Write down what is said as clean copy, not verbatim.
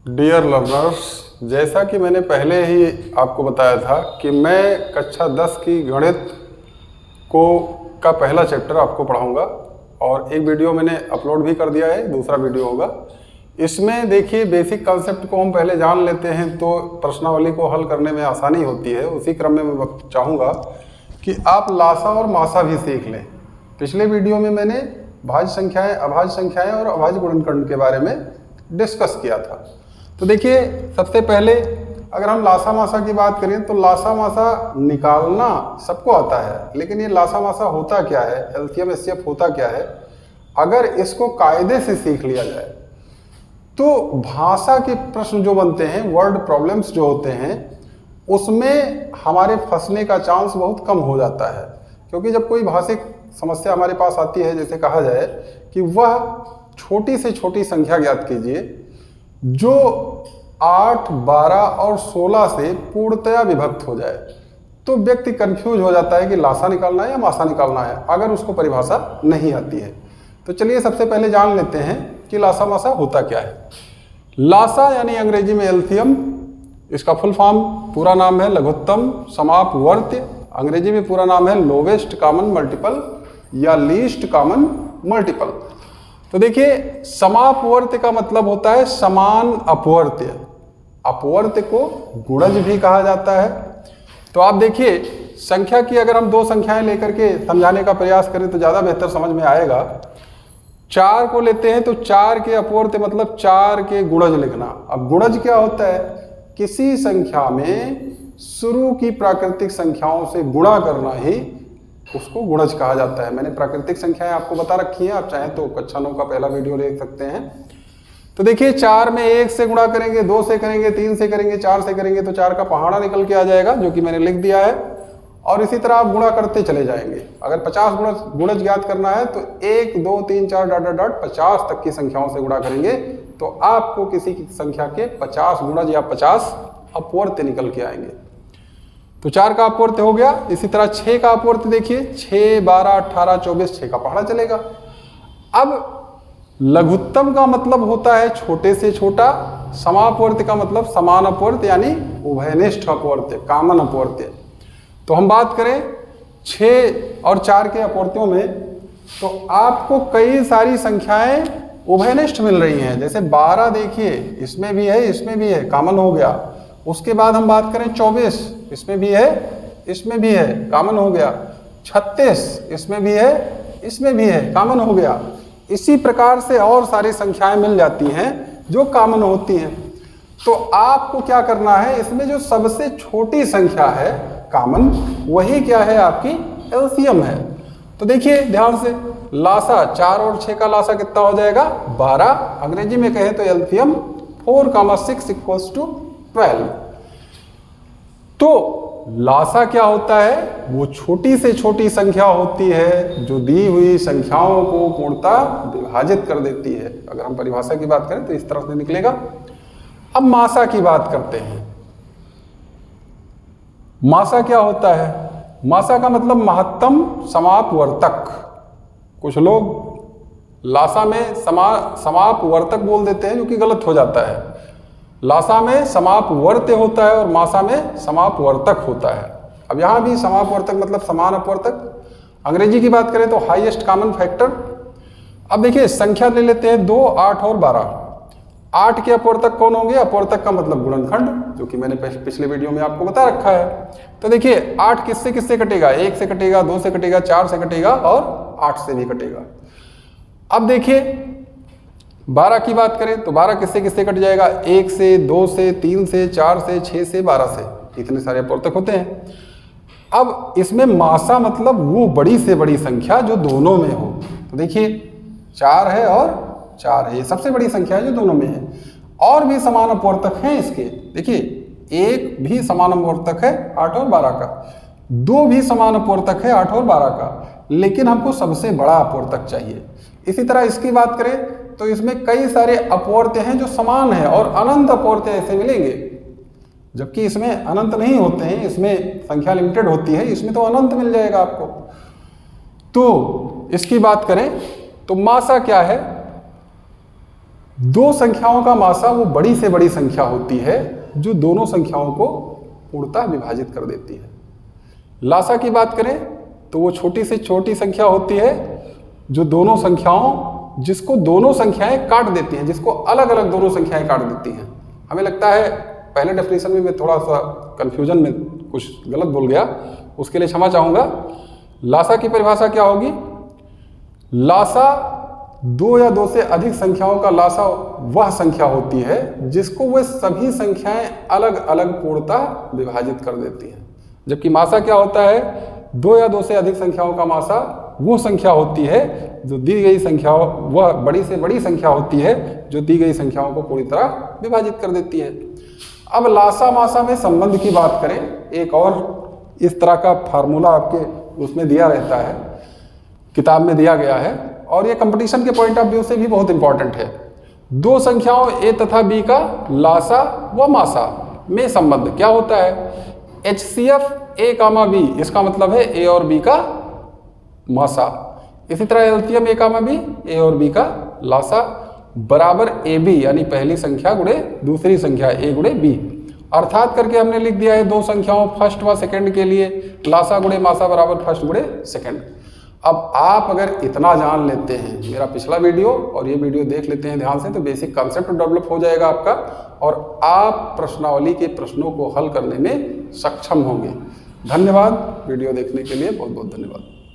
Dear learners, जैसा कि मैंने पहले ही आपको बताया था कि मैं कक्षा 10 की गणित को का पहला चैप्टर आपको पढ़ाऊंगा और एक वीडियो मैंने अपलोड भी कर दिया है, दूसरा वीडियो होगा। इसमें देखिए बेसिक कॉन्सेप्ट को हम पहले जान लेते हैं तो प्रश्नावली को हल करने में आसानी होती है। उसी क्रम में मैं चाहूँगा कि आप लासा और मासा भी सीख लें। पिछले वीडियो में मैंने भाज्य संख्याएं, अभाज्य संख्याएं और अभाज्य गुणनखंड के बारे में डिस्कस किया था। तो देखिए सबसे पहले अगर हम लासा मासा की बात करें तो लासा मासा निकालना सबको आता है, लेकिन ये लासा मासा होता क्या है, एलसीएम एचसीएफ होता क्या है, अगर इसको कायदे से सीख लिया जाए तो भाषा के प्रश्न जो बनते हैं, वर्ड प्रॉब्लम्स जो होते हैं, उसमें हमारे फंसने का चांस बहुत कम हो जाता है। क्योंकि जब कोई भाषिक समस्या हमारे पास आती है, जैसे कहा जाए कि वह छोटी से छोटी संख्या ज्ञात कीजिए जो 8, 12 और 16 से पूर्णतया विभक्त हो जाए, तो व्यक्ति कंफ्यूज हो जाता है कि लासा निकालना है या मासा निकालना है, अगर उसको परिभाषा नहीं आती है। तो चलिए सबसे पहले जान लेते हैं कि लासा मासा होता क्या है। लासा यानी अंग्रेजी में एलसीएम, इसका फुल फॉर्म पूरा नाम है लघुत्तम समापवर्त्य, अंग्रेजी में पूरा नाम है लोवेस्ट कॉमन मल्टीपल या लीस्ट कॉमन मल्टीपल। तो देखिए समापवर्त्य का मतलब होता है समान अपवर्त्य। अपवर्त्य को गुणज भी कहा जाता है। तो आप देखिए संख्या की अगर हम दो संख्याएं लेकर के समझाने का प्रयास करें तो ज़्यादा बेहतर समझ में आएगा। 4 को लेते हैं तो 4 के अपवर्त्य मतलब 4 के गुणज लिखना। अब गुणज क्या होता है? किसी संख्या में शुरू की प्राकृतिक संख्याओं से गुणा करना ही उसको गुणज कहा जाता है। मैंने प्राकृतिक संख्याएं आपको बता रखी हैं, आप चाहें तो कक्षा 9 का पहला वीडियो देख सकते हैं। तो देखिए 4 में 1 से गुणा करेंगे, 2 से करेंगे, 3 से करेंगे, 4 से करेंगे तो 4 का पहाड़ा निकल के आ जाएगा, जो कि मैंने लिख दिया है। और इसी तरह आप गुणा करते चले जाएंगे। अगर 50 गुणज ज्ञात करना है तो 1, 2, 3, 4 डॉट डॉट डॉट 50 तक की संख्याओं से गुणा करेंगे तो आपको किसी की संख्या के 50 गुणज या 50 अपवर्त्य निकल के आएंगे। तो 4 का अपवर्त्य हो गया। इसी तरह 6 का अपवर्त्य देखिए, 6, 12, 18, 24, 6 का पहाड़ा चलेगा। अब लघुत्तम का मतलब होता है छोटे से छोटा, समापवर्त्य का मतलब समान अपवर्त्य यानी उभयनिष्ठ अपवर्त्य, कॉमन अपवर्त्य। तो हम बात करें 6 और 4 के अपवर्त्यों में तो आपको कई सारी संख्याएं उभयनिष्ठ मिल रही हैं। जैसे 12 देखिए, इसमें भी है, इसमें भी है, कॉमन हो गया। उसके बाद हम बात करें 24, इसमें भी है, इसमें भी है, कॉमन हो गया। 36, इसमें भी है, इसमें भी है, कॉमन हो गया। इसी प्रकार से और सारी संख्याएं मिल जाती हैं जो कॉमन होती हैं। तो आपको क्या करना है, इसमें जो सबसे छोटी संख्या है कॉमन, वही क्या है, आपकी एलसीएम है। तो देखिए ध्यान से, लासा 4 और 6 का लासा कितना हो जाएगा, 12। अंग्रेजी में कहें तो एलसीएम 4, 6 = 12। तो लासा क्या होता है, वो छोटी से छोटी संख्या होती है जो दी हुई संख्याओं को पूर्णतः विभाजित कर देती है। अगर हम परिभाषा की बात करें तो इस तरह से निकलेगा। अब मासा की बात करते हैं। मासा क्या होता है? मासा का मतलब महत्तम समापवर्तक। कुछ लोग लासा में समापवर्तक बोल देते हैं, जो कि गलत हो जाता है। लासा में समापवर्त्य होता है और मासा में समापवर्तक होता है। अब यहाँ भी समापवर्तक मतलब समान अपवर्तक। अंग्रेजी की बात करें तो हाईएस्ट कॉमन फैक्टर। अब देखिए संख्या ले लेते हैं 2, 8 और 12। 8 के अपवर्तक कौन होंगे? अपवर्तक का मतलब गुणनखंड, जो कि मैंने पिछले वीडियो में आपको बता रखा है। तो देखिए 8 किससे किससे कटेगा? 1 से कटेगा, 2 से कटेगा, 4 से कटेगा और 8 से भी कटेगा। अब देखिए 12 की बात करें तो 12 किससे किससे कट जाएगा? 1 से, 2 से, 3 से, 4 से, 6 से, 12 से। इतने सारे अपवर्तक होते हैं। अब इसमें मासा मतलब वो बड़ी से बड़ी संख्या जो दोनों में हो। तो देखिए 4 है और 4 है, ये सबसे बड़ी संख्या है जो दोनों में है। और भी समान अपवर्तक हैं इसके। देखिए 1 भी समान अपवर्तक है 8 और 12 का, 2 भी समान अपवर्तक है 8 और 12 का, लेकिन हमको सबसे बड़ा अपवर्तक चाहिए। इसी तरह इसकी बात करें तो इसमें कई सारे अपवर्त्य हैं जो समान है और अनंत अपवर्त्य ऐसे मिलेंगे, जबकि इसमें अनंत नहीं होते हैं, इसमें संख्या लिमिटेड होती है, इसमें तो अनंत मिल जाएगा आपको। तो इसकी बात करें तो मासा क्या है? दो संख्याओं का मासा वो बड़ी से बड़ी संख्या होती है जो दोनों संख्याओं को पूर्णतः विभाजित कर देती है। लासा की बात करें तो वो छोटी से छोटी संख्या होती है जो दोनों संख्याओं, जिसको दोनों संख्याएं काट देती हैं, जिसको अलग अलग दोनों संख्याएं काट देती हैं। हमें लगता है पहले डेफिनेशन में मैं थोड़ा सा कंफ्यूजन में कुछ गलत बोल गया, उसके लिए क्षमा चाहूँगा। लासा की परिभाषा क्या होगी? लासा दो या दो से अधिक संख्याओं का लासा वह संख्या होती है जिसको वह सभी संख्याएं अलग अलग पूर्णतः विभाजित कर देती हैं। जबकि मासा क्या होता है? दो या दो से अधिक संख्याओं का मासा वो संख्या होती है जो दी गई संख्या, वह बड़ी से बड़ी संख्या होती है जो दी गई संख्याओं को पूरी तरह विभाजित कर देती है। अब लासा मासा में संबंध की बात करें, एक और इस तरह का फार्मूला आपके उसमें दिया रहता है, किताब में दिया गया है, और ये कंपटीशन के पॉइंट ऑफ व्यू से भी बहुत इंपॉर्टेंट है। दो संख्याओं ए तथा बी का लासा व मासा में संबंध क्या होता है? HCF ए कामा बी, इसका मतलब है ए और बी का मासा। इसी तरह एलसीएम ए कामा बी, ए और बी का लासा बराबर ए बी, यानी पहली संख्या गुणे दूसरी संख्या ए गुणे बी। अर्थात करके हमने लिख दिया है दो संख्याओं फर्स्ट व सेकंड के लिए लासा गुणे मासा बराबर फर्स्ट गुणे सेकंड। अब आप अगर इतना जान लेते हैं, मेरा पिछला वीडियो और ये वीडियो देख लेते हैं ध्यान से, तो बेसिक कंसेप्ट डेवलप हो जाएगा आपका और आप प्रश्नावली के प्रश्नों को हल करने में सक्षम होंगे। धन्यवाद, वीडियो देखने के लिए बहुत बहुत धन्यवाद।